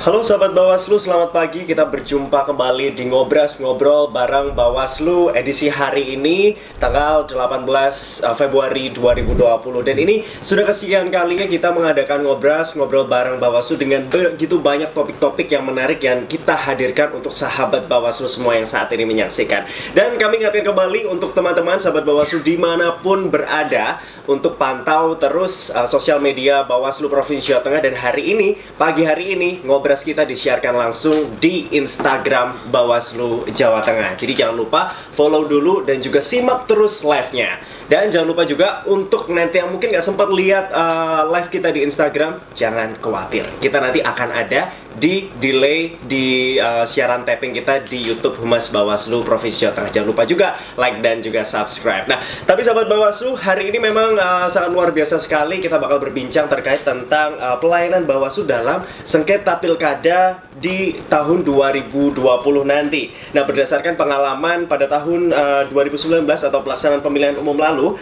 Halo sahabat Bawaslu, selamat pagi. Kita berjumpa kembali di Ngobras Ngobrol bareng Bawaslu edisi hari ini tanggal 18 Februari 2020. Dan ini sudah kesekian kalinya kita mengadakan Ngobras Ngobrol bareng Bawaslu dengan begitu banyak topik-topik yang menarik yang kita hadirkan untuk sahabat Bawaslu semua yang saat ini menyaksikan. Dan kami ingatkan kembali untuk teman-teman sahabat Bawaslu dimanapun berada untuk pantau terus sosial media Bawaslu Provinsi Jawa Tengah. Dan hari ini, pagi hari ini, Ngobras kita disiarkan langsung di Instagram Bawaslu Jawa Tengah. Jadi jangan lupa follow dulu dan juga simak terus live-nya. Dan jangan lupa juga untuk nanti yang mungkin nggak sempat lihat live kita di Instagram, jangan khawatir. Kita nanti akan ada di delay di siaran tapping kita di YouTube Humas Bawaslu Provinsi Jawa Tengah. Jangan lupa juga like dan juga subscribe. Nah, tapi sahabat Bawaslu, hari ini memang sangat luar biasa sekali. Kita bakal berbincang terkait tentang pelayanan Bawaslu dalam sengketa pilkada di tahun 2020 nanti. Nah, berdasarkan pengalaman pada tahun 2019 atau pelaksanaan pemilihan umum lalu,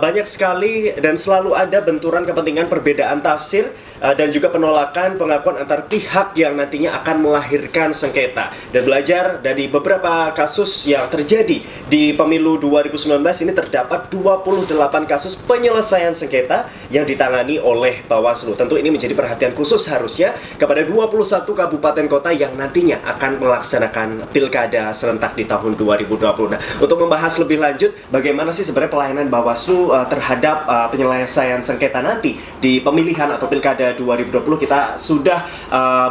banyak sekali dan selalu ada benturan kepentingan, perbedaan tafsir dan juga penolakan pengakuan antar pihak yang nantinya akan melahirkan sengketa. Dan belajar dari beberapa kasus yang terjadi di pemilu 2019 ini, terdapat 28 kasus penyelesaian sengketa yang ditangani oleh Bawaslu. Tentu ini menjadi perhatian khusus harusnya kepada 21 kabupaten kota yang nantinya akan melaksanakan pilkada serentak di tahun 2020. Nah, untuk membahas lebih lanjut bagaimana sih sebenarnya pelayanan Bawaslu terhadap penyelesaian sengketa nanti di pemilihan atau pilkada 2020, kita sudah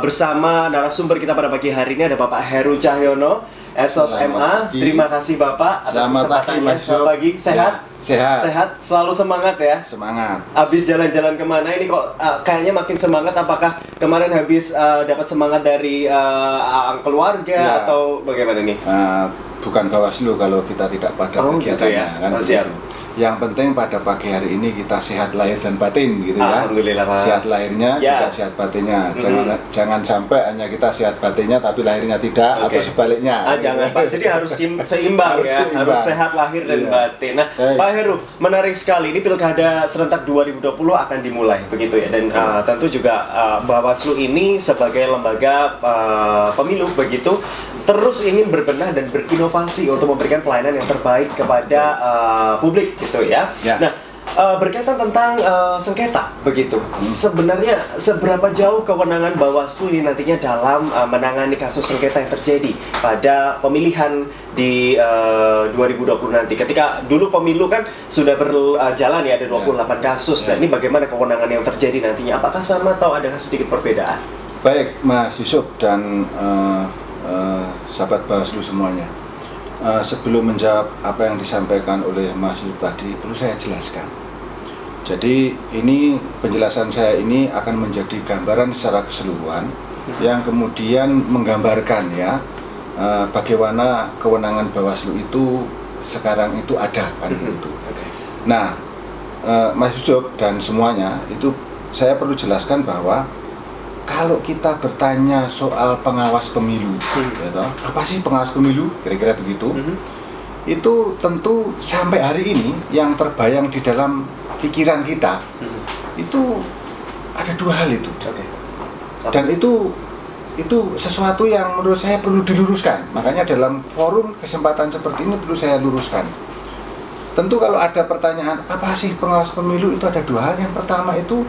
bersama narasumber kita pada pagi hari ini. Ada Bapak Heru Cahyono, Esos MA. Terima kasih Bapak atas kesempatannya. Selamat pagi. Sehat? Ya, sehat. Selalu semangat ya? Semangat. Habis jalan-jalan kemana ini kok kayaknya makin semangat? Apakah kemarin habis dapat semangat dari keluarga ya, atau bagaimana nih? Bukan Bawaslu kalau kita tidak pada kegiatannya, gitu ya? Kan siap. Yang penting pada pagi hari ini kita sehat lahir dan batin, gitu ya. Alhamdulillah, Pak. Sehat lahirnya juga sehat batinnya. Jangan sampai hanya kita sehat batinnya tapi lahirnya tidak, atau sebaliknya. Jangan Pak. Jadi harus seimbang ya. Harus sehat lahir dan batin. Nah, Pak Heru, menarik sekali. Ini pilkada serentak 2020 akan dimulai, begitu ya. Dan tentu juga Bawaslu ini sebagai lembaga pemilu begitu terus ingin berbenah dan berinovasi untuk memberikan pelayanan yang terbaik kepada publik, gitu ya. Nah, berkaitan tentang sengketa begitu, sebenarnya seberapa jauh kewenangan Bawaslu ini nantinya dalam menangani kasus sengketa yang terjadi pada pemilihan di 2020 nanti? Ketika dulu pemilu kan sudah berjalan ya, ada 28 kasus. Nah, ini bagaimana kewenangan yang terjadi nantinya? Apakah sama atau ada sedikit perbedaan? Baik, Mas Yusuf dan sahabat Bawaslu semuanya, sebelum menjawab apa yang disampaikan oleh Mas Yusuf tadi, perlu saya jelaskan. Jadi ini penjelasan saya ini akan menjadi gambaran secara keseluruhan yang kemudian menggambarkan ya bagaimana kewenangan Bawaslu itu sekarang itu ada, kan begitu. Nah, Mas Yusuf dan semuanya itu saya perlu jelaskan bahwa kalau kita bertanya soal pengawas pemilu, gitu, apa sih pengawas pemilu, kira-kira begitu, itu tentu sampai hari ini yang terbayang di dalam pikiran kita itu ada dua hal itu, dan itu sesuatu yang menurut saya perlu diluruskan. Makanya dalam forum kesempatan seperti ini perlu saya luruskan. Tentu kalau ada pertanyaan apa sih pengawas pemilu, itu ada dua hal. Yang pertama itu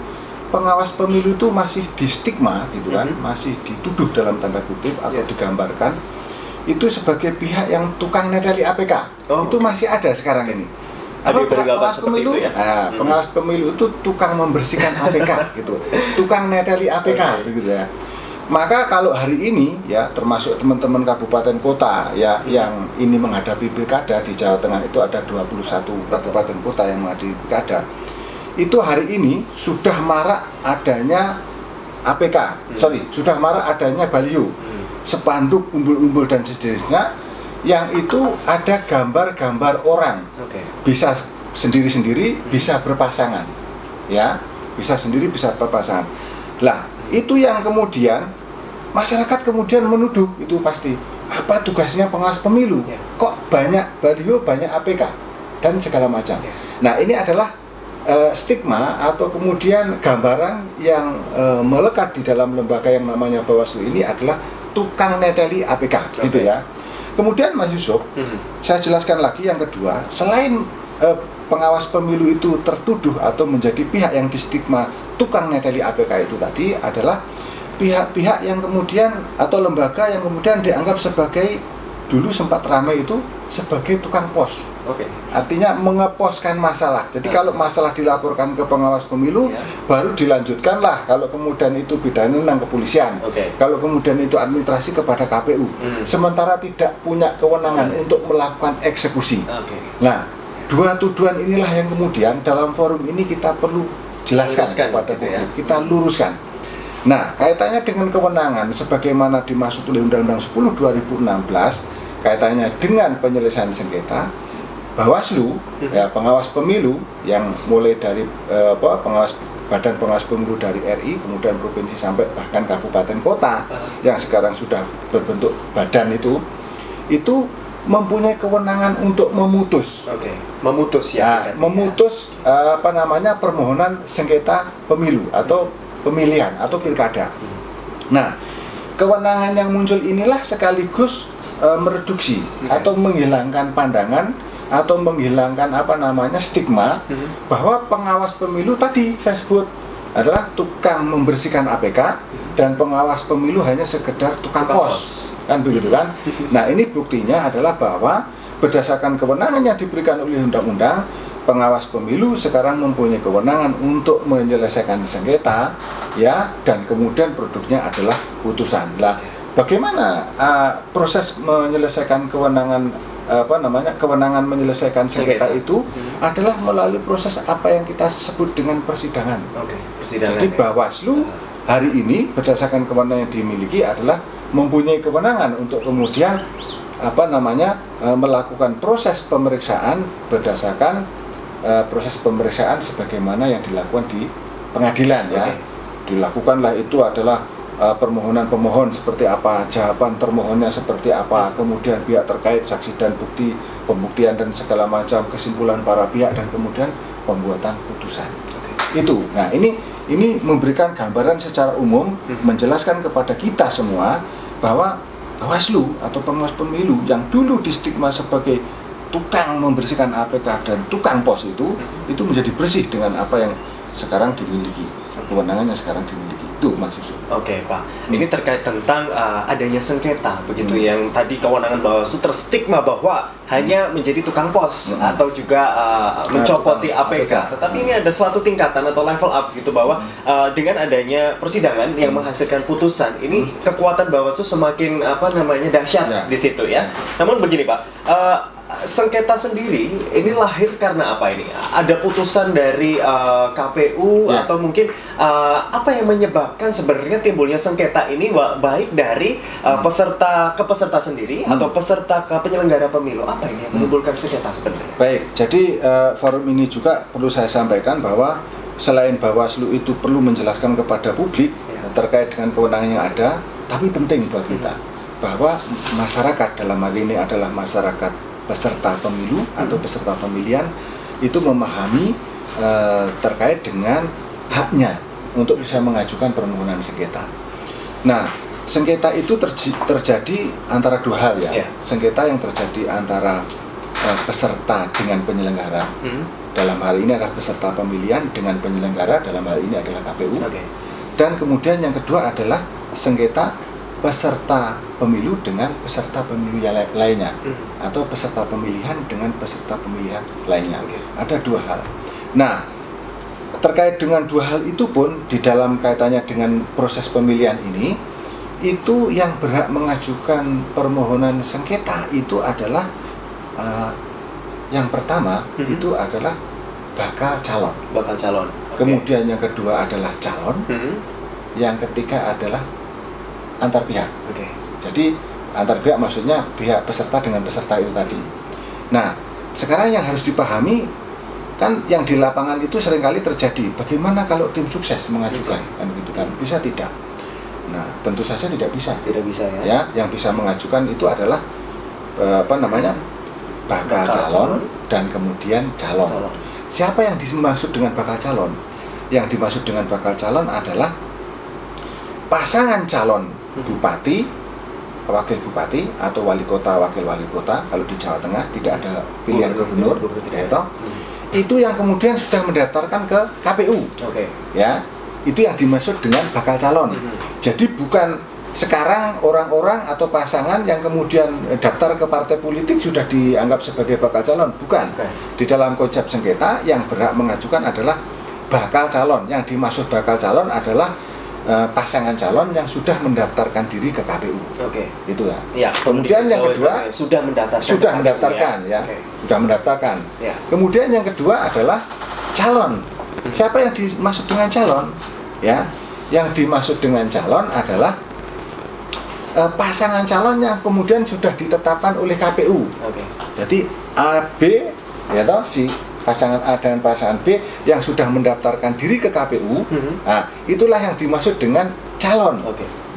pengawas pemilu itu masih di stigma, gitu kan, masih dituduh dalam tanda kutip atau digambarkan itu sebagai pihak yang tukang neteli APK. Itu masih ada sekarang ini. Apa pengawas pemilu? Ya? Pengawas pemilu itu tukang membersihkan APK, gitu, tukang neteli APK, begitu ya. Maka kalau hari ini ya, termasuk teman-teman kabupaten kota ya yang ini menghadapi pilkada di Jawa Tengah, itu ada 21 kabupaten kota yang menghadapi pilkada. Itu hari ini sudah marak adanya APK, sudah marak adanya baliho, spanduk, umbul-umbul dan sejenisnya, yang itu ada gambar-gambar orang, bisa sendiri-sendiri, bisa berpasangan, ya, bisa sendiri, bisa berpasangan. Lah, itu yang kemudian masyarakat kemudian menuduh, itu pasti apa tugasnya pengawas pemilu? Kok banyak baliho, banyak APK dan segala macam. Nah, ini adalah stigma atau kemudian gambaran yang melekat di dalam lembaga yang namanya Bawaslu ini adalah tukang neteli APK, gitu ya. Kemudian Mas Yusuf, saya jelaskan lagi yang kedua, selain pengawas pemilu itu tertuduh atau menjadi pihak yang distigma tukang neteli APK itu tadi adalah pihak-pihak yang kemudian atau lembaga yang kemudian dianggap sebagai, dulu sempat ramai itu sebagai tukang pos. Artinya mengeposkan masalah. Jadi kalau masalah dilaporkan ke pengawas pemilu, baru dilanjutkanlah kalau kemudian itu bidangnya tentang kepolisian. Kalau kemudian itu administrasi kepada KPU. Sementara tidak punya kewenangan untuk melakukan eksekusi. Nah, dua tuduhan inilah yang kemudian dalam forum ini kita perlu jelaskan kepada publik. Kita luruskan. Nah, kaitannya dengan kewenangan sebagaimana dimaksud oleh Undang-Undang 10 2016, kaitannya dengan penyelesaian sengketa, Bawaslu, ya, pengawas pemilu yang mulai dari badan pengawas pemilu dari RI, kemudian provinsi sampai bahkan kabupaten kota yang sekarang sudah berbentuk badan itu mempunyai kewenangan untuk memutus. Memutus ya. Memutus permohonan sengketa pemilu atau pemilihan atau pilkada. Nah, kewenangan yang muncul inilah sekaligus mereduksi atau menghilangkan pandangan atau menghilangkan stigma bahwa pengawas pemilu tadi saya sebut adalah tukang membersihkan APK dan pengawas pemilu hanya sekedar tukang pos, kan begitu kan? Nah, ini buktinya adalah bahwa berdasarkan kewenangan yang diberikan oleh undang-undang, pengawas pemilu sekarang mempunyai kewenangan untuk menyelesaikan sengketa, ya, dan kemudian produknya adalah putusan. Lah, bagaimana proses menyelesaikan kewenangan kewenangan menyelesaikan sengketa itu adalah melalui proses apa yang kita sebut dengan persidangan. Jadi Bawaslu hari ini berdasarkan kewenangan yang dimiliki adalah mempunyai kewenangan untuk kemudian melakukan proses pemeriksaan berdasarkan proses pemeriksaan sebagaimana yang dilakukan di pengadilan, ya. Dilakukanlah itu adalah permohonan pemohon seperti apa, jawaban termohonnya seperti apa, kemudian pihak terkait, saksi dan bukti, pembuktian dan segala macam, kesimpulan para pihak, dan kemudian pembuatan putusan. Itu. Nah, ini memberikan gambaran secara umum, menjelaskan kepada kita semua bahwa Bawaslu atau pengawas pemilu yang dulu distigma sebagai tukang membersihkan APK dan tukang pos itu menjadi bersih dengan apa yang sekarang dimiliki, kewenangan yang sekarang dimiliki. Itu Mas Yusuf. Pak. Ini terkait tentang adanya sengketa begitu yang tadi kewenangan Bawaslu terstigma bahwa hanya menjadi tukang pos atau juga mencopoti APK. Tetapi ini ada suatu tingkatan atau level up gitu bahwa dengan adanya persidangan yang menghasilkan putusan, ini kekuatan Bawaslu semakin dahsyat di situ, ya. Namun begini, Pak, sengketa sendiri ini lahir karena apa ini? Ada putusan dari KPU atau mungkin apa yang menyebabkan sebenarnya timbulnya sengketa ini, baik dari peserta sendiri atau peserta ke penyelenggara pemilu? Apa ini yang menimbulkan sengketa sebenarnya? Baik, jadi forum ini juga perlu saya sampaikan bahwa selain Bawaslu itu perlu menjelaskan kepada publik terkait dengan kewenangan yang ada, tapi penting buat kita bahwa masyarakat dalam hal ini adalah masyarakat peserta pemilu atau peserta pemilihan itu memahami terkait dengan haknya untuk bisa mengajukan permohonan sengketa. Nah, sengketa itu terjadi antara dua hal, ya. Sengketa yang terjadi antara peserta dengan penyelenggara, dalam hal ini adalah peserta pemilihan dengan penyelenggara, dalam hal ini adalah KPU. Dan kemudian yang kedua adalah sengketa peserta pemilu dengan peserta pemilu lainnya, atau peserta pemilihan dengan peserta pemilihan lainnya. Ada dua hal. Nah, terkait dengan dua hal itu pun di dalam kaitannya dengan proses pemilihan ini, itu yang berhak mengajukan permohonan sengketa itu adalah yang pertama itu adalah bakal calon. Kemudian yang kedua adalah calon. Yang ketiga adalah antar pihak. Jadi antar pihak maksudnya pihak peserta dengan peserta itu tadi. Nah, sekarang yang harus dipahami kan yang di lapangan itu seringkali terjadi. Bagaimana kalau tim sukses mengajukan, kan gitu kan? Bisa tidak? Nah, tentu saja tidak bisa. Tidak bisa, ya. Ya, yang bisa mengajukan itu adalah bakal calon dan kemudian calon. siapa yang dimaksud dengan bakal calon? Yang dimaksud dengan bakal calon adalah pasangan calon bupati, wakil bupati, atau wali kota, wakil wali kota. Kalau di Jawa Tengah tidak ada pilihan gubernur, itu yang kemudian sudah mendaftarkan ke KPU. Ya, itu yang dimaksud dengan bakal calon. Jadi bukan sekarang orang-orang atau pasangan yang kemudian daftar ke partai politik sudah dianggap sebagai bakal calon, bukan. Di dalam konsep sengketa yang berhak mengajukan adalah bakal calon. Yang dimaksud bakal calon adalah pasangan calon yang sudah mendaftarkan diri ke KPU. Itu ya. Kemudian yang kedua sudah mendaftarkan ya. Sudah mendaftarkan. Kemudian yang kedua adalah calon. Siapa yang dimaksud dengan calon? Ya, yang dimaksud dengan calon adalah pasangan calon yang kemudian sudah ditetapkan oleh KPU. Jadi A, B, ya toh, si pasangan A dan pasangan B yang sudah mendaftarkan diri ke KPU, nah, itulah yang dimaksud dengan calon.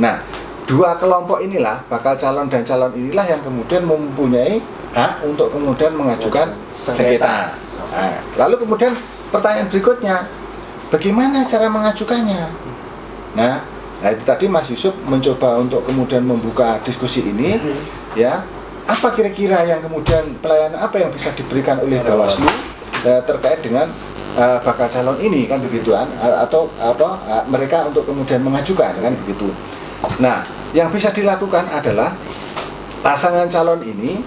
Nah, dua kelompok inilah, bakal calon dan calon inilah yang kemudian mempunyai hak untuk kemudian mengajukan sengketa. Nah, lalu kemudian pertanyaan berikutnya, bagaimana cara mengajukannya? Nah, itu tadi Mas Yusuf mencoba untuk kemudian membuka diskusi ini, ya. Apa kira-kira yang kemudian pelayanan apa yang bisa diberikan oleh Bawaslu terkait dengan bakal calon ini, kan begituan, atau apa mereka untuk kemudian mengajukan, kan begitu. Nah, yang bisa dilakukan adalah pasangan calon ini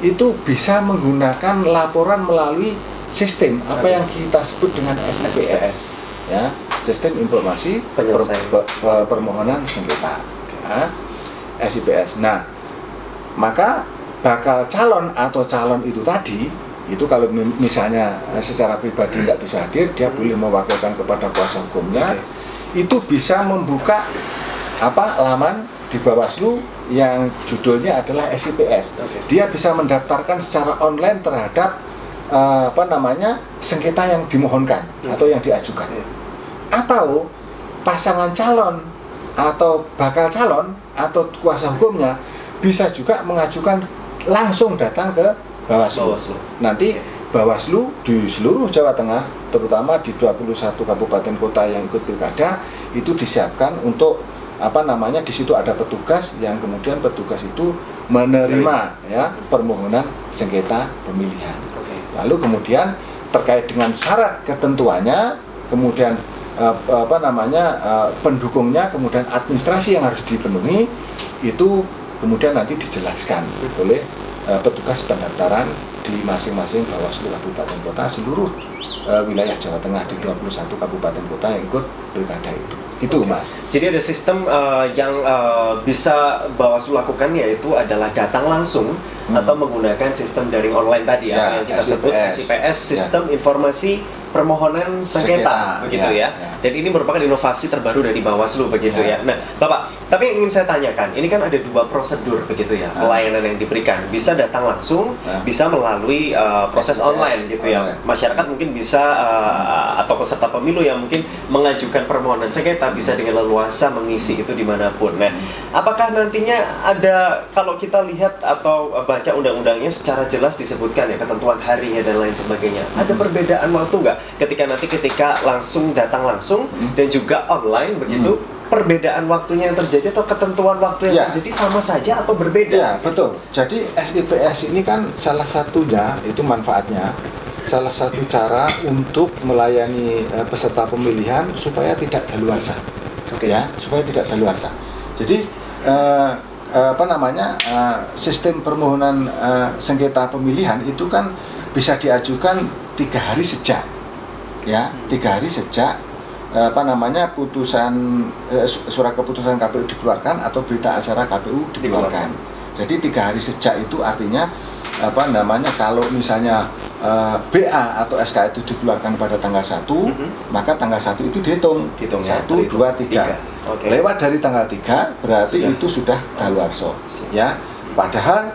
itu bisa menggunakan laporan melalui sistem apa yang kita sebut dengan SIPS, ya, sistem informasi permohonan sengketa, SIPS. Nah, maka bakal calon atau calon itu tadi itu kalau misalnya secara pribadi nggak bisa hadir, dia boleh mewakilkan kepada kuasa hukumnya. Itu bisa membuka laman di Bawaslu yang judulnya adalah SIPS. Dia bisa mendaftarkan secara online terhadap sengketa yang dimohonkan atau yang diajukan. Atau pasangan calon atau bakal calon atau kuasa hukumnya bisa juga mengajukan langsung datang ke Bawaslu. Nanti Bawaslu di seluruh Jawa Tengah, terutama di 21 kabupaten kota yang ikut pilkada, itu disiapkan untuk di situ ada petugas yang kemudian petugas itu menerima ya permohonan sengketa pemilihan. Lalu kemudian terkait dengan syarat ketentuannya, kemudian pendukungnya, kemudian administrasi yang harus dipenuhi, itu kemudian nanti dijelaskan oleh petugas pendaftaran di masing-masing Bawaslu kabupaten kota seluruh wilayah Jawa Tengah di 21 kabupaten kota yang ikut pilkada itu. Itu Mas. Jadi ada sistem yang bisa Bawaslu lakukan, yaitu adalah datang langsung atau menggunakan sistem daring online tadi yang kita sebut SIPS, sistem informasi permohonan sengketa, begitu ya. Dan ini merupakan inovasi terbaru dari Bawaslu, begitu ya. Nah, Bapak, tapi yang ingin saya tanyakan, ini kan ada dua prosedur, begitu ya, pelayanan yang diberikan. Bisa datang langsung, bisa melalui proses online, gitu ya. Masyarakat mungkin bisa atau peserta pemilu yang mungkin mengajukan permohonan sengketa bisa dengan leluasa mengisi itu dimanapun. Nah, apakah nantinya ada, kalau kita lihat atau baca undang-undangnya secara jelas disebutkan ya ketentuan harinya dan lain sebagainya, ada perbedaan waktu nggak ketika langsung datang langsung dan juga online begitu, perbedaan waktunya yang terjadi atau ketentuan waktu yang terjadi sama saja atau berbeda? Ya, betul. Jadi SIPS ini kan salah satunya itu manfaatnya, salah satu cara untuk melayani peserta pemilihan supaya tidak daluarsa. Ya, supaya tidak daluarsa. Jadi sistem permohonan sengketa pemilihan itu kan bisa diajukan 3 hari sejak, ya, 3 hari sejak putusan surat keputusan KPU dikeluarkan atau berita acara KPU dikeluarkan. Jadi 3 hari sejak itu artinya kalau misalnya BA atau SK itu dikeluarkan pada tanggal 1, maka tanggal 1 itu dihitung 1, 2, 3. Lewat dari tanggal 3 berarti itu sudah daluarsa. Ya, padahal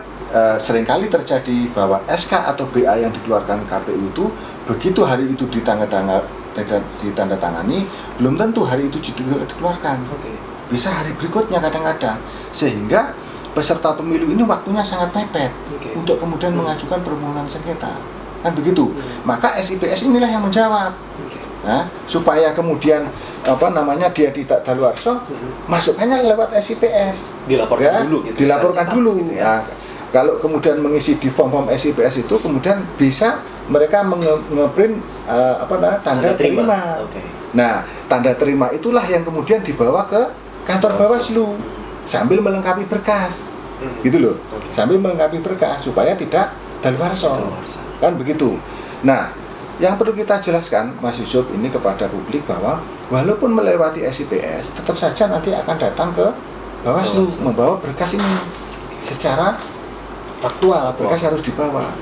seringkali terjadi bahwa SK atau BA yang dikeluarkan KPU itu begitu hari itu ditandatangani, belum tentu hari itu dikeluarkan. Bisa hari berikutnya kadang-kadang, sehingga peserta pemilu ini waktunya sangat mepet untuk kemudian mengajukan permohonan sengketa. kan begitu. Maka SIPS inilah yang menjawab. Nah, supaya kemudian dia tidak daluarsa, masukannya lewat SIPS. Dilaporkan dulu gitu. Dilaporkan dulu. Gitu ya. Nah, kalau kemudian mengisi di form-form SIPS itu kemudian bisa mereka ngeprint tanda terima. Okay. Nah, tanda terima itulah yang kemudian dibawa ke kantor Bawaslu sambil melengkapi berkas. Gitu loh. Okay. Sambil melengkapi berkas supaya tidak daluarsa. Kan begitu. Nah, yang perlu kita jelaskan Mas Yusuf ini kepada publik bahwa walaupun melewati SIPS tetap saja nanti akan datang ke Bawaslu membawa berkas ini secara faktual, berkas harus dibawa.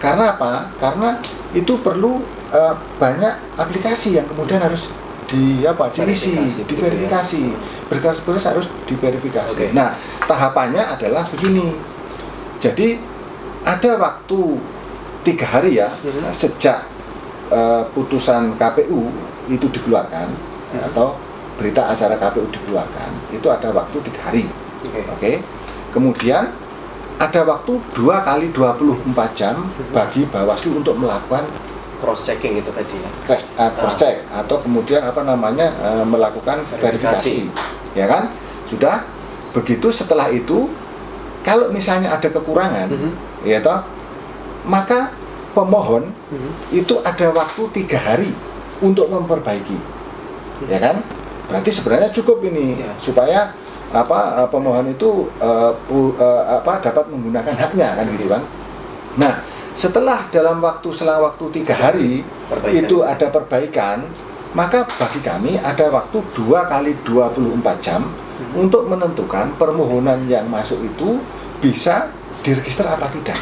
Karena apa? Karena itu perlu banyak aplikasi yang kemudian harus diisi, diverifikasi. Berkas-berkas harus diverifikasi. Okay. Nah, tahapannya adalah begini. Jadi ada waktu 3 hari ya, sejak putusan KPU itu dikeluarkan atau berita acara KPU dikeluarkan, itu ada waktu 3 hari. Oke. Kemudian ada waktu 2 kali 24 jam bagi Bawaslu untuk melakukan cross checking itu tadi ya. Cross check atau kemudian melakukan verifikasi. Ya kan? Sudah. Begitu setelah itu kalau misalnya ada kekurangan ya toh, maka pemohon itu ada waktu 3 hari untuk memperbaiki. Ya kan? Berarti sebenarnya cukup ini supaya pemohon itu dapat menggunakan haknya kan gitu kan. Nah, setelah selang waktu 3 hari itu ada perbaikan, maka bagi kami ada waktu 2 kali 24 jam untuk menentukan permohonan yang masuk itu bisa diregister apa tidak.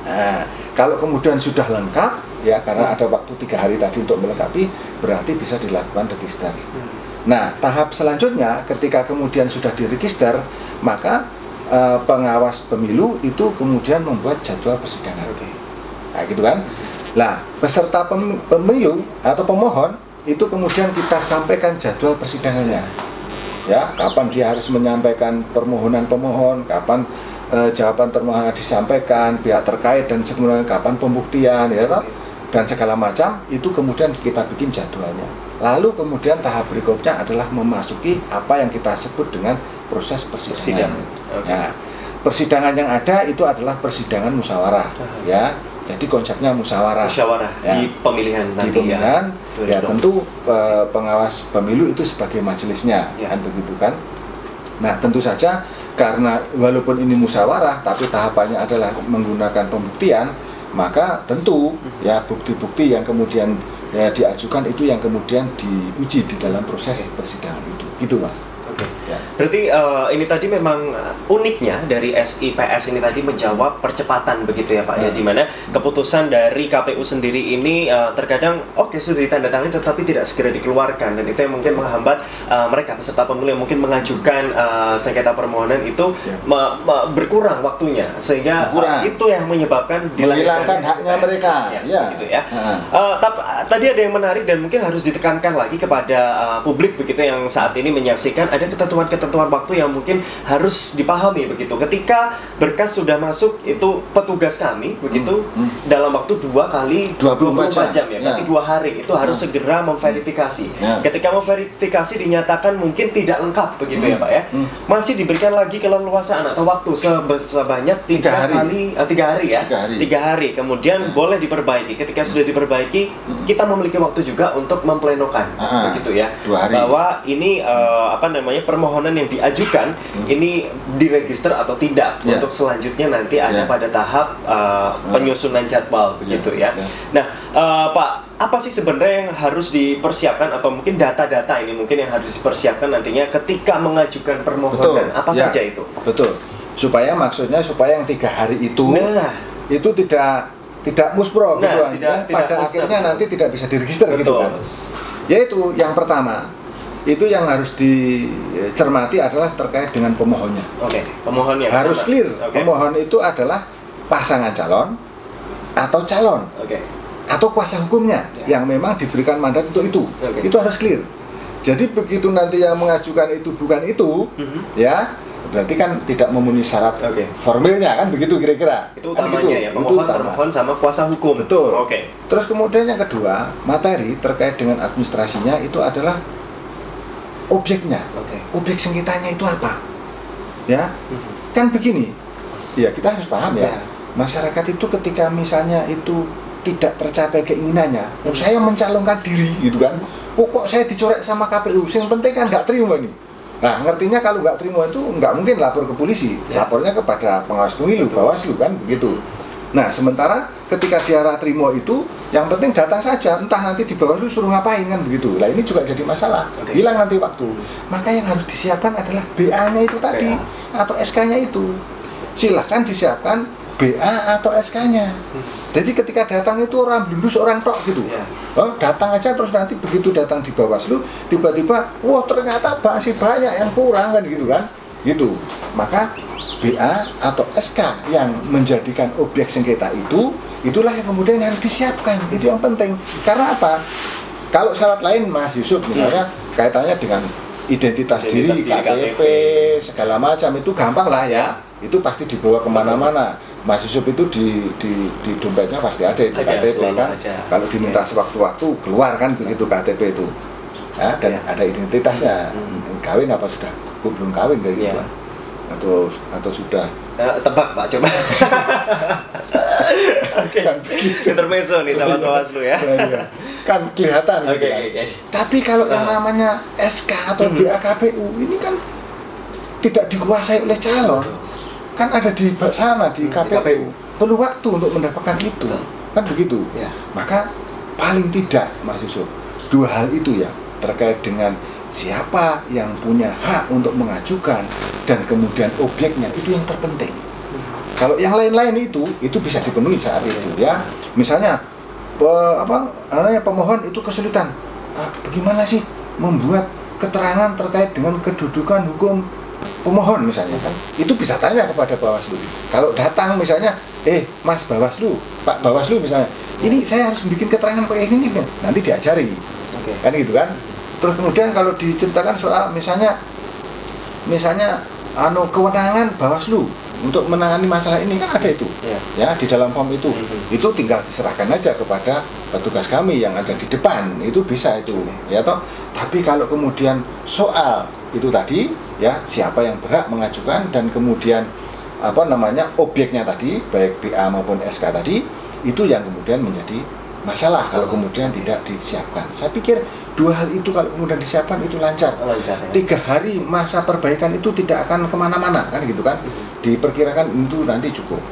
Nah, kalau kemudian sudah lengkap ya, karena ada waktu 3 hari tadi untuk melengkapi, berarti bisa dilakukan register. Nah, tahap selanjutnya ketika kemudian sudah diregister, maka pengawas pemilu itu kemudian membuat jadwal persidangan. Nah, gitu kan? Nah, peserta pemilu atau pemohon itu kemudian kita sampaikan jadwal persidangannya. Ya, kapan dia harus menyampaikan permohonan pemohon, kapan jawaban permohonan disampaikan, pihak terkait dan sebenarnya kapan pembuktian ya toh? Dan segala macam itu kemudian kita bikin jadwalnya. Lalu kemudian tahap berikutnya adalah memasuki apa yang kita sebut dengan proses persidangan. Nah, persidangan yang ada itu adalah persidangan musyawarah, ya. Jadi konsepnya musyawarah ya. Di pemilihan nanti. Di pemilihan ya tentu pengawas pemilu itu sebagai majelisnya, kan begitu kan. Nah, tentu saja karena walaupun ini musyawarah tapi tahapannya adalah menggunakan pembuktian, maka tentu ya bukti-bukti yang kemudian diajukan itu yang kemudian diuji di dalam proses persidangan itu, gitu Mas. Ya. Berarti ini tadi memang uniknya dari SIPS ini tadi menjawab percepatan begitu ya Pak ya, dimana keputusan dari KPU sendiri ini terkadang sudah ditandatangani tetapi tidak segera dikeluarkan, dan itu yang mungkin menghambat mereka peserta pemilu yang mungkin mengajukan sengketa permohonan itu berkurang waktunya, sehingga itu yang menyebabkan menghilangkan haknya mereka gitu ya. Tadi ada yang menarik dan mungkin harus ditekankan lagi kepada publik begitu yang saat ini menyaksikan, ada ketentuan-ketentuan waktu yang mungkin harus dipahami begitu. Ketika berkas sudah masuk, itu petugas kami begitu dalam waktu 2 kali 24 jam ya, berarti 2 hari itu harus segera memverifikasi. Ketika memverifikasi dinyatakan mungkin tidak lengkap begitu ya Pak ya, masih diberikan lagi keleluasaan atau waktu sebanyak 3 hari. Kemudian boleh diperbaiki. Ketika sudah diperbaiki, kita memiliki waktu juga untuk memplenokan begitu ya, bahwa ini permohonan yang diajukan ini diregister atau tidak untuk selanjutnya nanti ada pada tahap penyusunan jadwal begitu ya. Nah, Pak, apa sih sebenarnya yang harus dipersiapkan atau mungkin data-data ini mungkin yang harus dipersiapkan nantinya ketika mengajukan permohonan? Apa saja itu? Betul. Maksudnya supaya yang 3 hari itu itu tidak muspro gitu kan. Pada akhirnya nanti tidak bisa diregister gitu kan. Yaitu yang pertama, itu yang harus dicermati adalah terkait dengan pemohonnya. Pemohonnya harus clear. Pemohon itu adalah pasangan calon atau calon atau kuasa hukumnya yang memang diberikan mandat untuk itu. Itu harus clear. Jadi begitu nanti yang mengajukan itu bukan itu, ya berarti kan tidak memenuhi syarat Oke. formilnya, kan begitu kira-kira. Itu Kan utamanya gitu. ya, Itu pemohon, utama. termohon sama kuasa hukum. Betul. Oke. Terus kemudian yang kedua, materi terkait dengan administrasinya itu adalah objeknya. Oke. Objek sengketanya itu apa? Ya, kan begini. Ya, kita harus paham ya. Ya. Masyarakat itu ketika misalnya itu tidak tercapai keinginannya, saya mencalonkan diri gitu kan. Oh, kok saya dicorek sama KPU? Yang penting kan nggak terima nih. Nah, ngertinya kalau nggak terima itu nggak mungkin lapor ke polisi, Ya. lapornya kepada pengawas pemilu, Bawaslu kan begitu. Nah, sementara ketika dia terima itu, yang penting datang saja, entah nanti di Bawaslu suruh ngapain kan begitu. Lah ini juga jadi masalah, Oke. hilang nanti waktu. Maka yang harus disiapkan adalah BA-nya itu tadi atau SK-nya itu. Silahkan disiapkan BA atau SK-nya. Jadi ketika datang itu orang blundus, orang tok gitu. Ya. Oh, datang aja terus nanti begitu datang di Bawaslu tiba-tiba wah ternyata masih banyak yang kurang kan gitu kan. Gitu. Maka BA atau SK yang menjadikan objek sengketa itu itulah yang kemudian harus disiapkan. Itu yang penting. Karena apa? Kalau syarat lain Mas Yusuf misalnya kaitannya dengan identitas diri, KTP, segala macam itu gampang lah ya. Itu pasti dibawa kemana-mana. Mas Yusuf itu di dompetnya pasti ada itu Ada, KTP selalu kan. ada. Kalau diminta sewaktu-waktu keluar kan begitu KTP itu. Ya, dan Ya. ada identitasnya. Kawin apa sudah? Oh, belum kawin kayak gitu. Ya. Atau sudah. Tebak Pak, coba. Oke. Kan begitu. Intermezzo nih sama Bawaslu ya. Iya. Kan kelihatan gitu Oke, kan. oke. Tapi kalau yang namanya SK atau BAKPU ini kan tidak dikuasai oleh calon. Kan ada di sana di KPU. KPU. Perlu waktu untuk mendapatkan itu. Betul. Kan begitu. Ya. Maka paling tidak Mas Yusuf, dua hal itu ya terkait dengan siapa yang punya hak untuk mengajukan dan kemudian objeknya itu yang terpenting. Kalau yang lain-lain itu bisa dipenuhi saat itu ya. Misalnya pemohon itu kesulitan. Bagaimana sih membuat keterangan terkait dengan kedudukan hukum pemohon misalnya kan? Itu bisa tanya kepada Bawaslu. Kalau datang misalnya, Mas Bawaslu, Pak Bawaslu misalnya, ini saya harus bikin keterangan kayak ini kan? Nanti diajari. Oke. Kan gitu kan? Terus kemudian kalau diceritakan soal misalnya kewenangan Bawaslu untuk menangani masalah ini kan ada itu. Ya, di dalam form itu. Itu tinggal diserahkan aja kepada petugas kami yang ada di depan. Itu bisa itu. Ya toh. Tapi kalau kemudian soal itu tadi ya siapa yang berhak mengajukan dan kemudian objeknya tadi baik BA maupun SK tadi itu yang kemudian menjadi masalah kalau kemudian tidak disiapkan. Saya pikir dua hal itu kalau kemudian disiapkan itu lancar. Lancar ya. 3 hari masa perbaikan itu tidak akan kemana-mana kan gitu kan. Diperkirakan itu nanti cukup.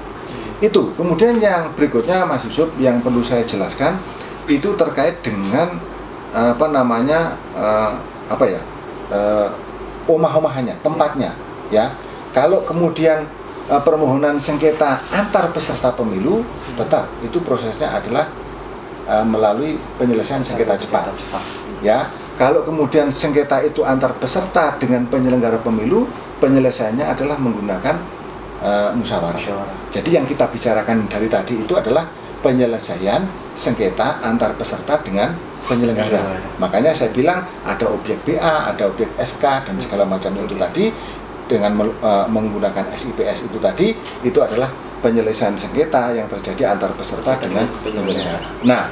Itu kemudian yang berikutnya Mas Yusuf yang perlu saya jelaskan itu terkait dengan omah-omahannya, tempatnya ya. Kalau kemudian permohonan sengketa antar peserta pemilu tetap itu prosesnya adalah melalui penyelesaian sengketa cepat. Ya, kalau kemudian sengketa itu antar peserta dengan penyelenggara pemilu, penyelesaiannya adalah menggunakan musyawarah. Jadi yang kita bicarakan dari tadi itu adalah penyelesaian sengketa antar peserta dengan penyelenggara. Makanya saya bilang ada objek BA, ada objek SK dan segala macam itu tadi dengan menggunakan SIPS itu tadi itu adalah penyelesaian sengketa yang terjadi antar peserta dengan penyelenggara. Nah,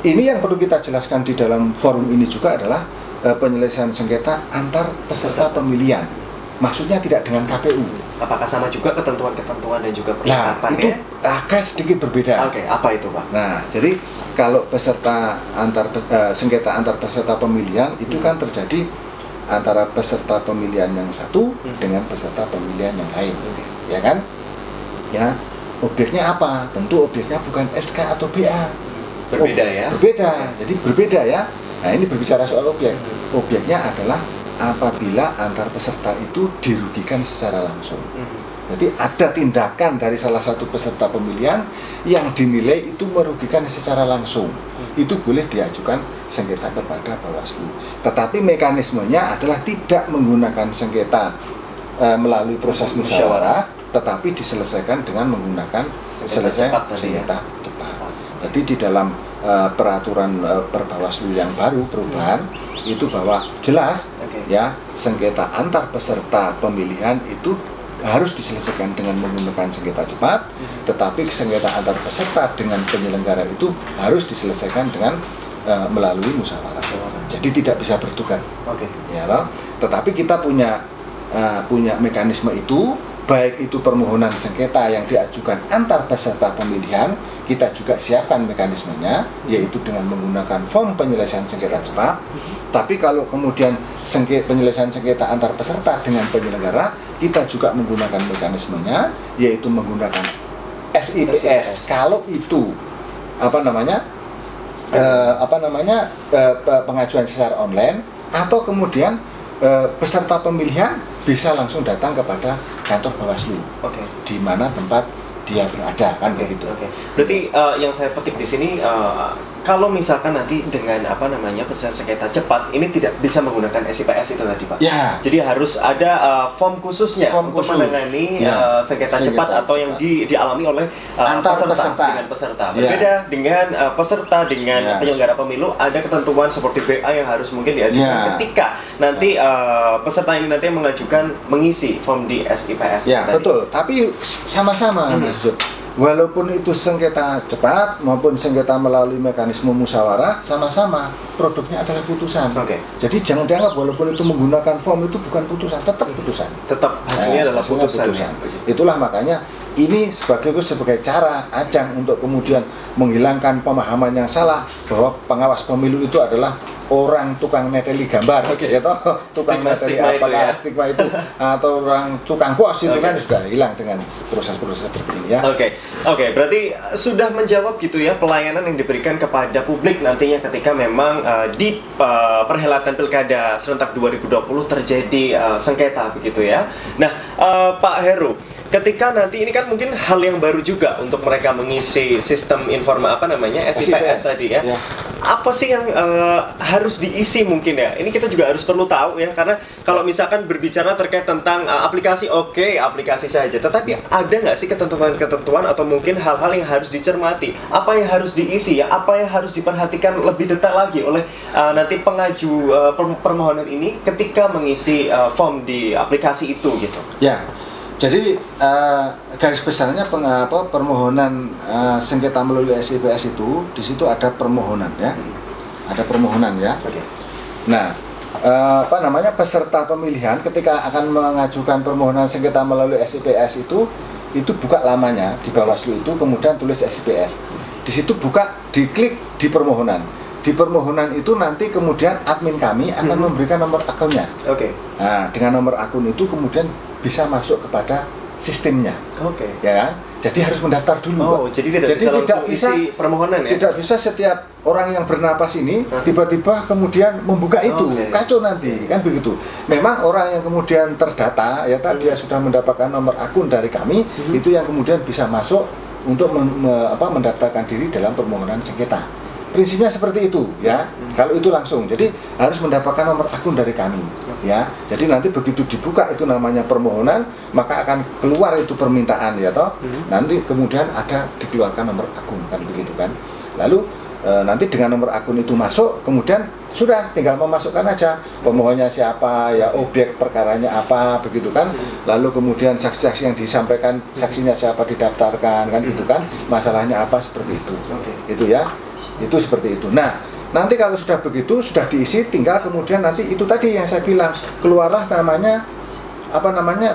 ini yang perlu kita jelaskan di dalam forum ini juga adalah penyelesaian sengketa antar peserta pemilihan. Maksudnya tidak dengan KPU. Apakah sama juga ketentuan-ketentuan dan juga Nah, perlengkapannya? itu agak sedikit berbeda. Oke, apa itu Pak? Nah, jadi kalau sengketa antar peserta pemilihan itu kan terjadi antara peserta pemilihan yang satu dengan peserta pemilihan yang lain, ya kan? Ya, objeknya apa? Tentu objeknya bukan SK atau BA. Berbeda ya? Berbeda, jadi berbeda ya. Nah, ini berbicara soal objek. Objeknya adalah apabila antar peserta itu dirugikan secara langsung. Jadi ada tindakan dari salah satu peserta pemilihan yang dinilai itu merugikan secara langsung. Itu boleh diajukan sengketa kepada Bawaslu. Tetapi mekanismenya adalah tidak menggunakan sengketa melalui proses musyawarah, tetapi diselesaikan dengan menggunakan sengketa cepat. Jadi di dalam peraturan Perbawaslu yang baru perubahan itu bahwa jelas ya sengketa antar peserta pemilihan itu harus diselesaikan dengan menggunakan sengketa cepat, tetapi sengketa antar peserta dengan penyelenggara itu harus diselesaikan dengan melalui musyawarah. Jadi tidak bisa bertukar. Ya, loh. Tetapi kita punya mekanisme itu, baik itu permohonan sengketa yang diajukan antar peserta pemilihan, kita juga siapkan mekanismenya, yaitu dengan menggunakan form penyelesaian sengketa cepat. Tapi kalau kemudian penyelesaian sengketa antar peserta dengan penyelenggara, kita juga menggunakan mekanismenya, yaitu menggunakan SIPS. Kalau itu pengajuan secara online, atau kemudian peserta pemilihan bisa langsung datang kepada kantor Bawaslu, di mana tempat dia berada, kan begitu. Berarti yang saya petik di sini, kalau misalkan nanti dengan penyelesaian sengketa cepat ini tidak bisa menggunakan SIPS itu tadi, Pak. Ya. Jadi harus ada form khususnya untuk menangani sengketa cepat atau yang dialami oleh peserta dengan peserta. Berbeda dengan peserta dengan penyelenggara pemilu, ada ketentuan seperti BA yang harus mungkin diajukan ketika nanti peserta ini nanti mengajukan mengisi form di SIPS. Ya, betul. Tapi sama-sama. Walaupun itu sengketa cepat maupun sengketa melalui mekanisme musyawarah, sama-sama produknya adalah putusan. Jadi jangan dianggap walaupun itu menggunakan form itu bukan putusan, tetap putusan. Tetap hasilnya adalah putusan. Itulah makanya ini sebagai cara ajang untuk kemudian menghilangkan pemahaman yang salah bahwa pengawas pemilu itu adalah orang tukang neteli gambar, ya toh, tukang neteli apakah stigma itu atau orang tukang pos itu kan sudah hilang dengan proses-proses seperti ini ya. Oke, berarti sudah menjawab gitu ya pelayanan yang diberikan kepada publik nantinya ketika memang di perhelatan Pilkada serentak 2020 terjadi sengketa begitu ya. Nah, Pak Heru, ketika nanti ini kan mungkin hal yang baru juga untuk mereka mengisi sistem SIPS tadi ya. Apa sih yang harus diisi mungkin ya? Ini kita juga harus perlu tahu ya, karena kalau misalkan berbicara terkait tentang aplikasi, aplikasi saja. Tetapi ada nggak sih ketentuan-ketentuan atau mungkin hal-hal yang harus dicermati? Apa yang harus diisi ya? Apa yang harus diperhatikan lebih detail lagi oleh nanti pengaju permohonan ini ketika mengisi form di aplikasi itu gitu? Ya. Jadi garis besarnya permohonan sengketa melalui SIPS itu di situ ada permohonan ya, ada permohonan ya. Nah, peserta pemilihan ketika akan mengajukan permohonan sengketa melalui SIPS itu buka lamanya di Bawaslu itu, kemudian tulis SIPS. Di situ buka, diklik di permohonan. Di permohonan itu nanti kemudian admin kami akan memberikan nomor akunnya. Nah, dengan nomor akun itu kemudian bisa masuk kepada sistemnya. Ya kan? Jadi harus mendaftar dulu. Jadi tidak bisa isi permohonan ya? Tidak bisa setiap orang yang bernapas ini tiba-tiba kemudian membuka itu. Kacau nanti, kan begitu. Memang orang yang kemudian terdata ya tadi dia sudah mendapatkan nomor akun dari kami, itu yang kemudian bisa masuk untuk mendaftarkan diri dalam permohonan sengketa. Prinsipnya seperti itu ya. Kalau itu langsung, jadi harus mendapatkan nomor akun dari kami ya. Jadi nanti begitu dibuka itu namanya permohonan, maka akan keluar itu permintaan ya toh. Nanti kemudian ada dikeluarkan nomor akun, kan begitu kan. Lalu nanti dengan nomor akun itu masuk, kemudian sudah tinggal memasukkan aja pemohonnya siapa ya, objek perkaranya apa begitu kan. Lalu kemudian saksi-saksi yang disampaikan, saksinya siapa didaftarkan kan, itu kan masalahnya apa, seperti itu. Itu ya. Itu seperti itu. Nah, nanti kalau sudah begitu, sudah diisi, tinggal kemudian nanti itu tadi yang saya bilang, keluarlah namanya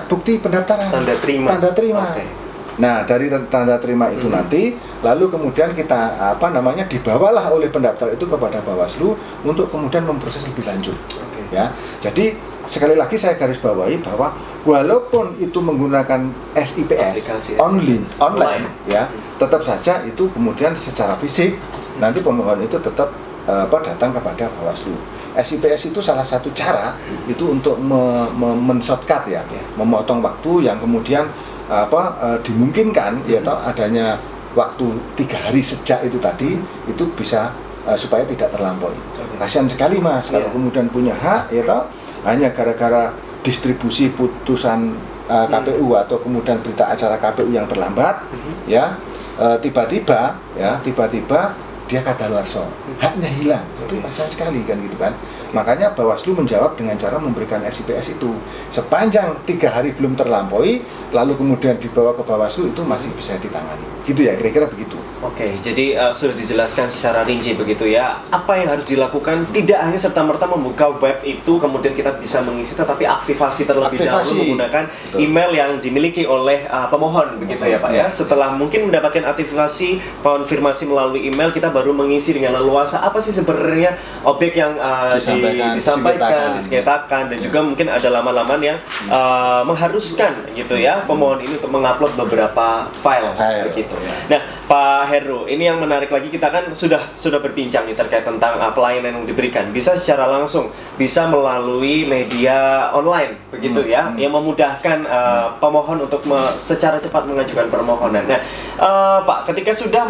bukti pendaftaran, tanda terima. Nah, dari tanda terima itu nanti lalu kemudian kita dibawalah oleh pendaftar itu kepada Bawaslu untuk kemudian memproses lebih lanjut. Ya. Jadi sekali lagi saya garis bawahi bahwa walaupun itu menggunakan SIPS online ya, tetap saja itu kemudian secara fisik nanti pemohon itu tetap datang kepada Bawaslu. SIPS itu salah satu cara itu untuk men-shortcut ya, memotong waktu yang kemudian dimungkinkan ya adanya waktu 3 hari sejak itu tadi itu bisa supaya tidak terlampaui. Kasihan sekali Mas kalau kemudian punya hak ya hanya gara-gara distribusi putusan KPU atau kemudian berita acara KPU yang terlambat ya, tiba-tiba dia kadaluarsa, haknya hilang. Itu kasihan sekali kan gitu kan. Makanya Bawaslu menjawab dengan cara memberikan SIPS itu sepanjang 3 hari belum terlampaui, lalu kemudian dibawa ke Bawaslu, itu masih bisa ditangani. Gitu ya, kira-kira begitu. Oke, jadi sudah dijelaskan secara rinci begitu ya. Apa yang harus dilakukan? Tidak hanya serta-merta membuka web itu kemudian kita bisa mengisi, tetapi aktivasi terlebih dahulu menggunakan email yang dimiliki oleh pemohon begitu ya Pak ya. Setelah mungkin mendapatkan aktivasi konfirmasi melalui email, kita baru mengisi dengan leluasa apa sih sebenarnya objek yang disampaikan, disengketakan, dan juga mungkin ada laman-laman yang mengharuskan gitu ya pemohon ini untuk mengupload beberapa file begitu. Nah, Pak Heru, ini yang menarik lagi, kita kan sudah berbincang nih terkait tentang pelayanan yang diberikan. Bisa secara langsung, bisa melalui media online begitu ya, yang memudahkan pemohon untuk secara cepat mengajukan permohonan. Nah, Pak, ketika sudah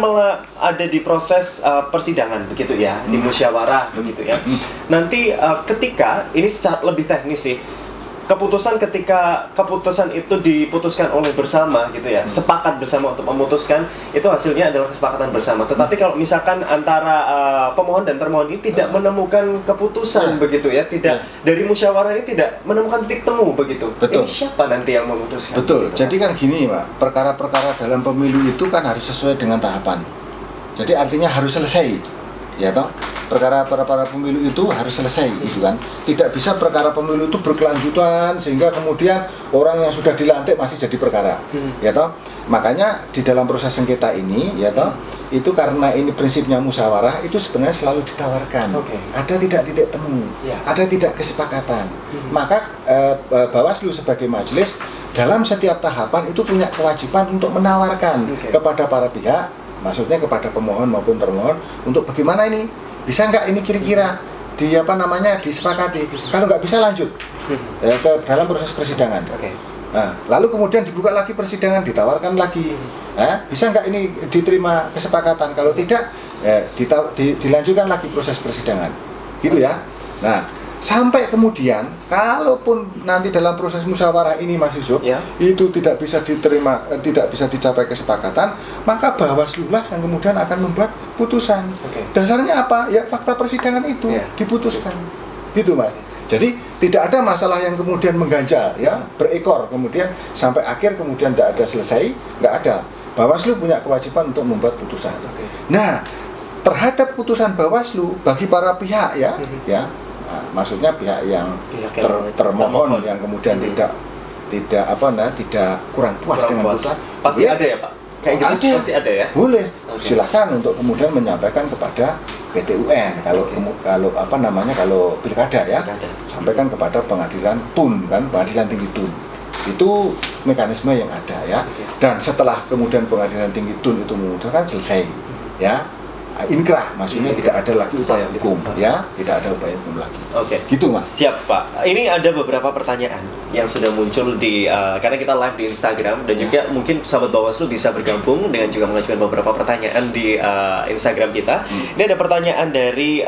ada di proses persidangan begitu ya, di musyawarah begitu ya. Nanti ketika ini secara lebih teknis sih, ketika keputusan itu diputuskan oleh bersama gitu ya, sepakat bersama untuk memutuskan, itu hasilnya adalah kesepakatan bersama. Tetapi kalau misalkan antara pemohon dan termohon ini tidak menemukan keputusan begitu ya, tidak dari musyawarah ini tidak menemukan titik temu begitu. Betul. Ini siapa nanti yang memutuskan? Betul. Begitu, jadi kan gini Pak, perkara-perkara dalam pemilu itu kan harus sesuai dengan tahapan. Jadi artinya harus selesai, ya toh. Perkara pemilu itu harus selesai, gitu kan. Tidak bisa perkara pemilu itu berkelanjutan sehingga kemudian orang yang sudah dilantik masih jadi perkara, ya toh. Makanya di dalam proses sengketa ini, ya toh, itu karena ini prinsipnya musyawarah, itu sebenarnya selalu ditawarkan. Ada tidak titik temu, ada tidak kesepakatan. Maka Bawaslu sebagai majelis dalam setiap tahapan itu punya kewajiban untuk menawarkan kepada para pihak, maksudnya kepada pemohon maupun termohon, untuk bagaimana ini, bisa nggak ini kira-kira disepakati. Kalau nggak bisa lanjut ke dalam proses persidangan. Nah, lalu kemudian dibuka lagi persidangan, ditawarkan lagi, bisa nggak ini diterima kesepakatan? Kalau tidak, dilanjutkan lagi proses persidangan, gitu ya. Nah, sampai kemudian, kalaupun nanti dalam proses musyawarah ini Mas Yusuf, itu tidak bisa diterima, tidak bisa dicapai kesepakatan, maka Bawaslu lah yang kemudian akan membuat putusan. Dasarnya apa? Ya fakta persidangan itu diputuskan, gitu Mas. Jadi tidak ada masalah yang kemudian mengganjal, ya, berekor kemudian sampai akhir kemudian tidak ada selesai, nggak ada. Bawaslu punya kewajiban untuk membuat putusan. Nah, terhadap putusan Bawaslu bagi para pihak ya. Nah, maksudnya pihak yang termohon yang kemudian tidak kurang puas dengan putusan, pasti ada ya Pak? Kayak gitu pasti ada ya? Boleh. Silahkan untuk kemudian menyampaikan kepada PT UN kalau pilkada ya, sampaikan kepada pengadilan TUN kan, pengadilan tinggi TUN. Itu mekanisme yang ada ya. Dan setelah kemudian pengadilan tinggi TUN itu memutuskan, selesai ya. Inkrah, maksudnya tidak ada lagi upaya hukum, ya, tidak ada upaya hukum lagi. Gitu Mas. Siap Pak. Ini ada beberapa pertanyaan yang sudah muncul di karena kita live di Instagram, dan juga mungkin sahabat Bawaslu bisa bergabung dengan juga mengajukan beberapa pertanyaan di Instagram kita. Ini ada pertanyaan dari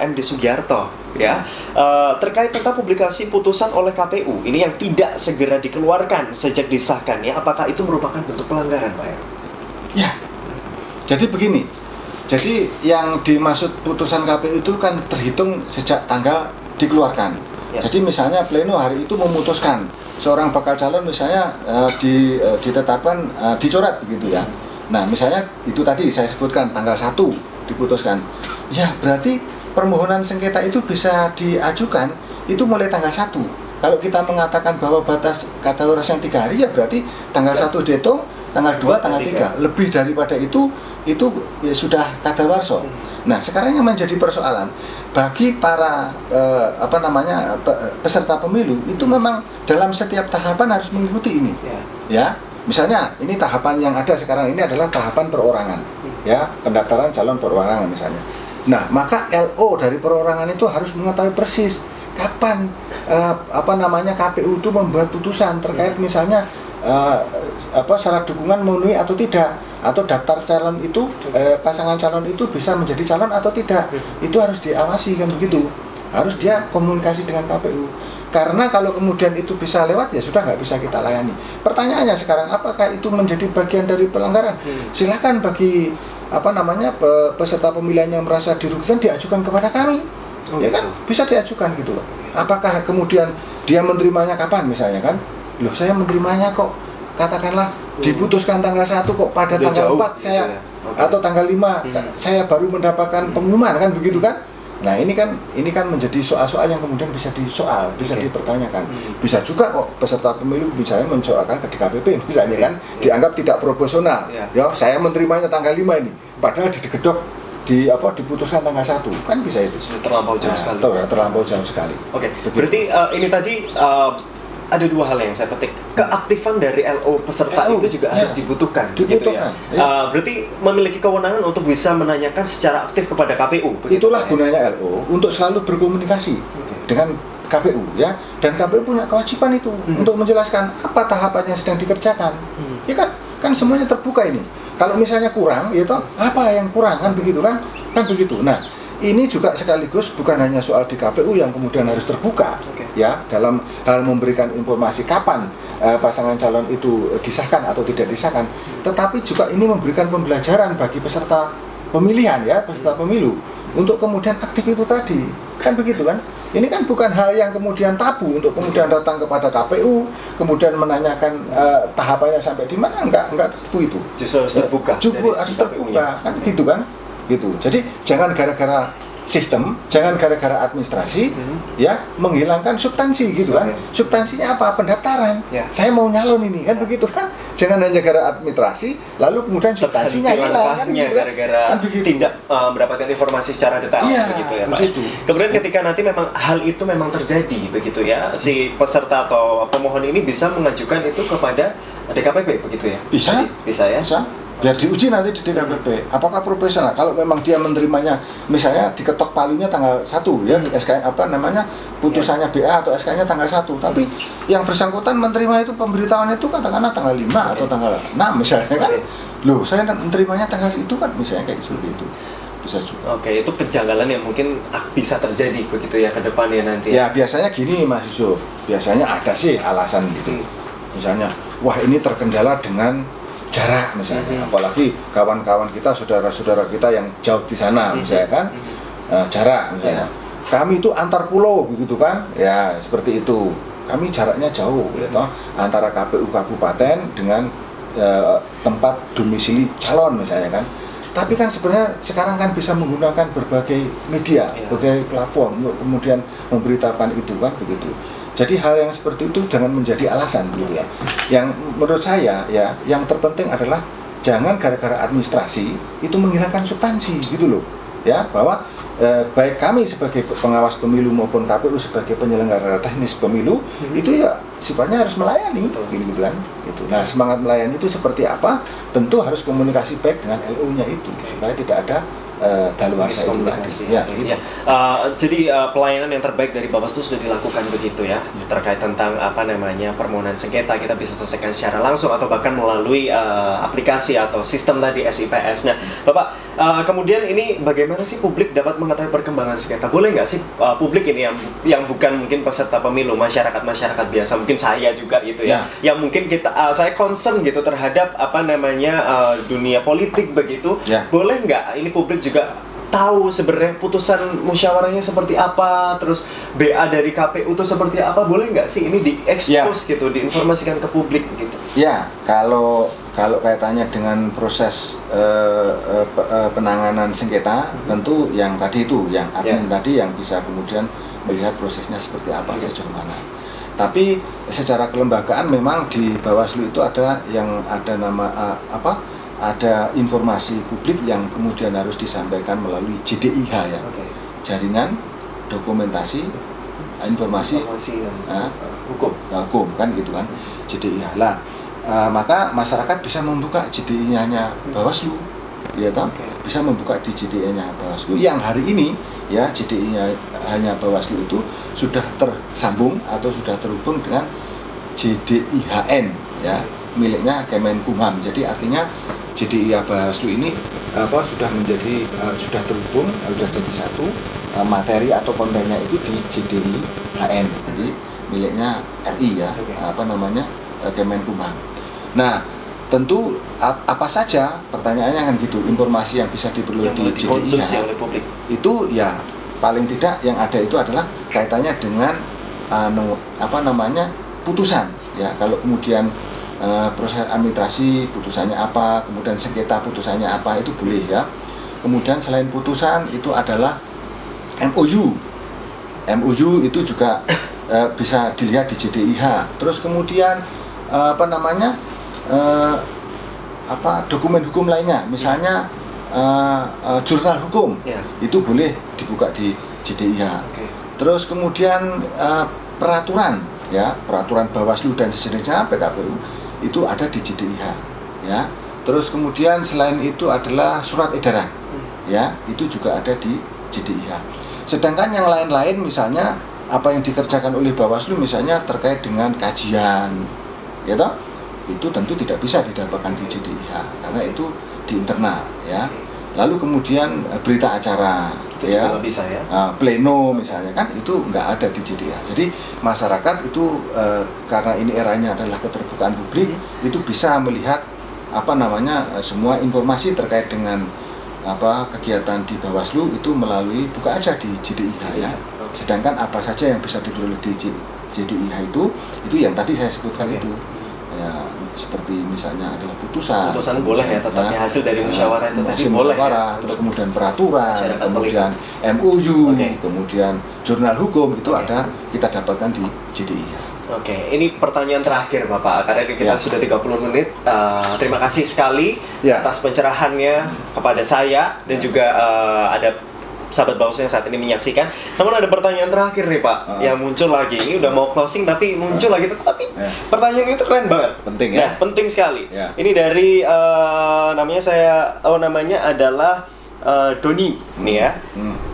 MD Sugiarto ya, terkait tentang publikasi putusan oleh KPU ini yang tidak segera dikeluarkan sejak disahkan ya, apakah itu merupakan bentuk pelanggaran Pak? Ya. Jadi begini. Jadi yang dimaksud putusan KPU itu kan terhitung sejak tanggal dikeluarkan. Jadi misalnya pleno hari itu memutuskan seorang bakal calon misalnya ditetapkan dicoret begitu ya. Nah misalnya itu tadi saya sebutkan tanggal 1 diputuskan. Ya berarti permohonan sengketa itu bisa diajukan itu mulai tanggal 1. Kalau kita mengatakan bahwa batas kadaluarsa yang 3 hari, ya berarti tanggal 1 dihitung, tanggal 2, tanggal 3. Lebih daripada itu ya sudah kadaluarsa. Nah, sekarang yang menjadi persoalan bagi para peserta pemilu itu memang dalam setiap tahapan harus mengikuti ini. Ya. Misalnya ini tahapan yang ada sekarang ini adalah tahapan perorangan. Ya, pendaftaran calon perorangan misalnya. Nah, maka LO dari perorangan itu harus mengetahui persis kapan KPU itu membuat putusan terkait misalnya syarat dukungan memenuhi atau tidak, atau daftar calon itu pasangan calon itu bisa menjadi calon atau tidak. Itu harus diawasi kan begitu. Harus dia komunikasi dengan KPU. Karena kalau kemudian itu bisa lewat ya sudah nggak bisa kita layani. Pertanyaannya sekarang apakah itu menjadi bagian dari pelanggaran? Silakan bagi peserta pemilihan yang merasa dirugikan diajukan kepada kami. ya kan bisa diajukan gitu. Apakah kemudian dia menerimanya kapan misalnya kan? Loh saya menerimanya kok katakanlah diputuskan tanggal 1 kok pada Udah tanggal jauh, 4 saya gitu ya. atau tanggal 5 saya baru mendapatkan pengumuman kan begitu kan? Nah ini kan menjadi soal-soal yang kemudian bisa bisa dipertanyakan. Bisa juga kok peserta pemilu misalnya mencorakkan ke DKPP misalnya kan dianggap tidak proporsional. Ya saya menerimanya tanggal 5 ini, padahal digedok diputuskan tanggal 1 kan bisa itu. Sudah terlampau jauh sekali. Terlampau jauh sekali. Oke. Berarti ini tadi ada dua hal yang saya petik. Keaktifan dari LO peserta itu juga harus dibutuhkan. Gitu ya. Berarti memiliki kewenangan untuk bisa menanyakan secara aktif kepada KPU. Itulah gunanya LO untuk selalu berkomunikasi dengan KPU ya. Dan KPU punya kewajiban itu untuk menjelaskan apa tahapan yang sedang dikerjakan. Ya kan semuanya terbuka ini. Kalau misalnya kurang, ya toh apa yang kurang kan begitu kan begitu. Nah ini juga sekaligus bukan hanya soal di KPU yang kemudian harus terbuka ya dalam hal memberikan informasi kapan pasangan calon itu disahkan atau tidak disahkan, tetapi juga ini memberikan pembelajaran bagi peserta pemilihan ya, peserta pemilu untuk kemudian aktif itu tadi kan begitu kan. Ini kan bukan hal yang kemudian tabu untuk kemudian datang kepada KPU kemudian menanyakan tahapannya sampai di mana, enggak tabu itu. Justru harus terbuka. Harus terbuka kan gitu kan. Gitu. Jadi jangan gara-gara sistem, jangan gara-gara administrasi, ya menghilangkan substansi gitu kan. Substansinya apa? Pendaftaran. Saya mau nyalon ini kan begitu kan. Jangan hanya gara administrasi, lalu kemudian substansinya hilang kan begitu kan. Gara-gara tidak mendapatkan informasi secara detail begitu ya Pak. Begitu. Kemudian ketika nanti memang hal itu memang terjadi begitu ya, si peserta atau pemohon ini bisa mengajukan itu kepada DKPP begitu ya? Bisa ya? Bisa. Biar diuji nanti di DKPP apakah profesional. Kalau memang dia menerimanya misalnya diketok palunya tanggal 1 ya, SK putusannya BA atau SK-nya tanggal 1, tapi yang bersangkutan menerima itu pemberitahuan itu katakanlah tanggal 5 atau tanggal 6 misalnya kan. Loh, saya menerimanya tanggal itu kan misalnya kayak seperti itu. Bisa juga. Oke, itu kejanggalan yang mungkin bisa terjadi begitu ya ke depannya nanti. Ya, biasanya gini Mas Yusuf. Biasanya ada sih alasan gitu. Misalnya, wah ini terkendala dengan jarak misalnya, apalagi kawan-kawan kita, saudara-saudara kita yang jauh di sana misalnya kan, jarak misalnya. Kami itu antar pulau begitu kan, ya seperti itu. Kami jaraknya jauh, ya toh, antara KPU kabupaten dengan tempat domisili calon misalnya kan. Tapi kan sebenarnya sekarang kan bisa menggunakan berbagai media, berbagai platform untuk kemudian memberitakan itu kan begitu. Jadi hal yang seperti itu jangan menjadi alasan gitu ya. Yang menurut saya ya, yang terpenting adalah jangan gara-gara administrasi itu menghilangkan substansi gitu loh. Ya, bahwa baik kami sebagai pengawas pemilu maupun KPU sebagai penyelenggara teknis pemilu itu ya sifatnya harus melayani gitu kan. Gitu. Nah, semangat melayani itu seperti apa? Tentu harus komunikasi baik dengan LO-nya itu supaya tidak ada daluarsa itu tadi. Ya, gitu. Jadi pelayanan yang terbaik dari Bawaslu sudah dilakukan begitu ya, terkait tentang permohonan sengketa kita bisa selesaikan secara langsung atau bahkan melalui aplikasi atau sistem tadi SIPS. Nah, Bapak, kemudian ini bagaimana sih publik dapat mengetahui perkembangan sengketa? Boleh nggak sih publik ini yang bukan mungkin peserta pemilu, masyarakat biasa, mungkin saya juga gitu ya, yang mungkin saya concern gitu terhadap dunia politik begitu, boleh nggak ini publik juga tahu sebenarnya putusan musyawarahnya seperti apa, terus BA dari KPU itu seperti apa, boleh nggak sih ini diekspos gitu, diinformasikan ke publik gitu? Ya, kalau kaitannya dengan proses penanganan sengketa, tentu yang tadi itu, yang admin tadi yang bisa kemudian melihat prosesnya seperti apa, sejauh mana. Tapi secara kelembagaan memang di Bawaslu itu ada ada informasi publik yang kemudian harus disampaikan melalui JDIH ya, jaringan dokumentasi informasi hukum kan gitu kan, JDIH lah. Maka masyarakat bisa membuka JDIH-nya Bawaslu, ya toh, bisa membuka di JDIH-nya Bawaslu yang hari ini ya JDIH-nya Bawaslu itu sudah tersambung atau sudah terhubung dengan JDIHN ya, miliknya Kemenkumham. Jadi artinya JDIH Bawaslu ini sudah terhubung, sudah jadi satu, materi atau kontennya itu di JDIHN, jadi miliknya RI ya, Kemenkumham. Nah, tentu apa saja pertanyaannya kan gitu, informasi yang bisa diperoleh di JDIH oleh publik itu ya paling tidak yang ada itu adalah kaitannya dengan putusan ya. Kalau kemudian proses administrasi putusannya apa, kemudian sengketa putusannya apa, itu boleh ya. Kemudian selain putusan itu adalah MOU itu juga bisa dilihat di JDIH. Terus kemudian dokumen hukum lainnya, misalnya jurnal hukum itu boleh dibuka di JDIH. Terus kemudian peraturan Bawaslu dan sejenisnya PKPU itu ada di JDIH ya. Terus kemudian selain itu adalah surat edaran ya, itu juga ada di JDIH. Sedangkan yang lain-lain misalnya apa yang dikerjakan oleh Bawaslu misalnya terkait dengan kajian ya toh, itu tentu tidak bisa didapatkan di JDIH karena itu di internal ya. Lalu kemudian berita acara itu ya, juga bisa ya, pleno misalnya kan itu nggak ada di JDIH. Jadi masyarakat itu karena ini eranya adalah keterbukaan publik, itu bisa melihat semua informasi terkait dengan kegiatan di Bawaslu itu melalui buka aja di JDIH ya. Sedangkan apa saja yang bisa diperoleh di JDIH itu yang tadi saya sebutkan itu ya, seperti misalnya adalah putusan boleh ya, tetapnya hasil dari musyawarah itu tadi boleh ya, terus kemudian peraturan, kemudian MOU, kemudian jurnal hukum itu ada kita dapatkan di JDIH. Oke, ini pertanyaan terakhir Bapak, karena kita sudah 30 menit. Terima kasih sekali atas pencerahannya kepada saya dan juga ada sahabat Bawaslu yang saat ini menyaksikan. Namun ada pertanyaan terakhir nih Pak, yang muncul lagi. Ini udah mau closing tapi muncul lagi. Tapi pertanyaan itu keren banget. Penting ya? Nah, penting sekali. Ini dari namanya saya tahu namanya adalah Doni nih ya.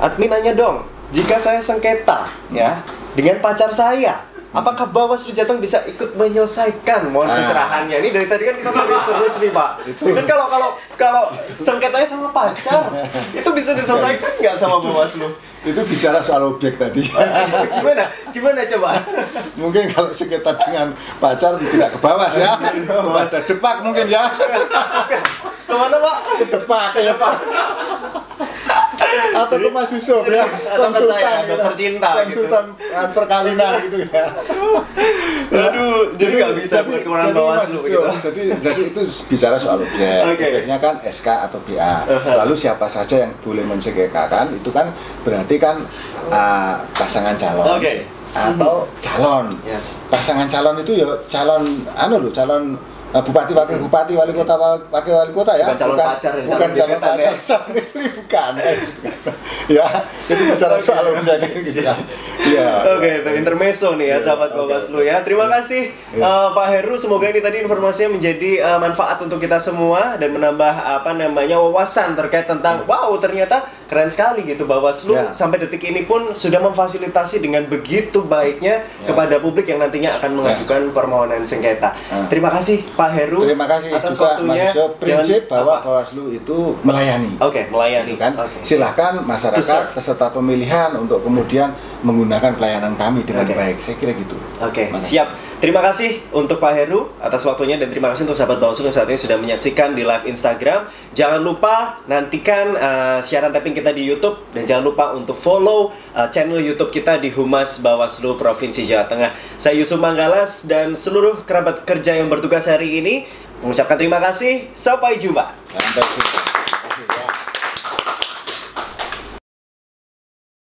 Admin nanya dong, jika saya sengketa ya dengan pacar saya, apakah Bawaslu Jateng bisa ikut menyelesaikan? Mohon pencerahannya. Ini dari tadi kan kita serius terus nih Pak. Kan kalau sengketanya sama pacar, itu bisa diselesaikan nggak sama Bawaslu? Itu bicara soal objek tadi. Gimana coba? Mungkin kalau sengketa dengan pacar tidak ke bawah ya. Pada Depak mungkin ya. Kemana Pak? Ke Depak ya Pak. Atau ke Mas Yusuf ya, konsultan konsultan perkawinan gitu ya. Aduh, jadi nggak bisa berkewanan Bawaslu gitu. Jadi itu bicara soal objek. Objeknya kan SK atau BA. Lalu siapa saja yang boleh mensengketakan itu kan berarti kan pasangan calon atau calon. Pasangan calon itu ya calon bupati, wakil bupati, wali kota, wakil wali kota ya. Bukan calon pacar, calon istri bukan. Ya, itu bicara soal objek gitu ya. Oke, itu intermezzo nih ya sahabat Bawaslu ya. Terima kasih Pak Heru, semoga ini tadi informasinya menjadi manfaat untuk kita semua dan menambah wawasan terkait tentang ternyata keren sekali gitu Bawaslu sampai detik ini pun sudah memfasilitasi dengan begitu baiknya kepada publik yang nantinya akan mengajukan permohonan sengketa. Terima kasih Pak Heru. Terima kasih atas juga Mas Yusuf. Prinsip bahwa Bawaslu itu melayani. Melayani. Gitu kan? Silahkan masyarakat peserta pemilihan untuk kemudian menggunakan pelayanan kami dengan baik. Saya kira gitu. Siap. Terima kasih untuk Pak Heru atas waktunya dan terima kasih untuk sahabat Bawaslu yang saat ini sudah menyaksikan di live Instagram. Jangan lupa nantikan siaran tapping kita di YouTube dan jangan lupa untuk follow channel YouTube kita di Humas Bawaslu Provinsi Jawa Tengah. Saya Yusuf Manggalas dan seluruh kerabat kerja yang bertugas hari ini mengucapkan terima kasih. Sampai jumpa. Sampai jumpa.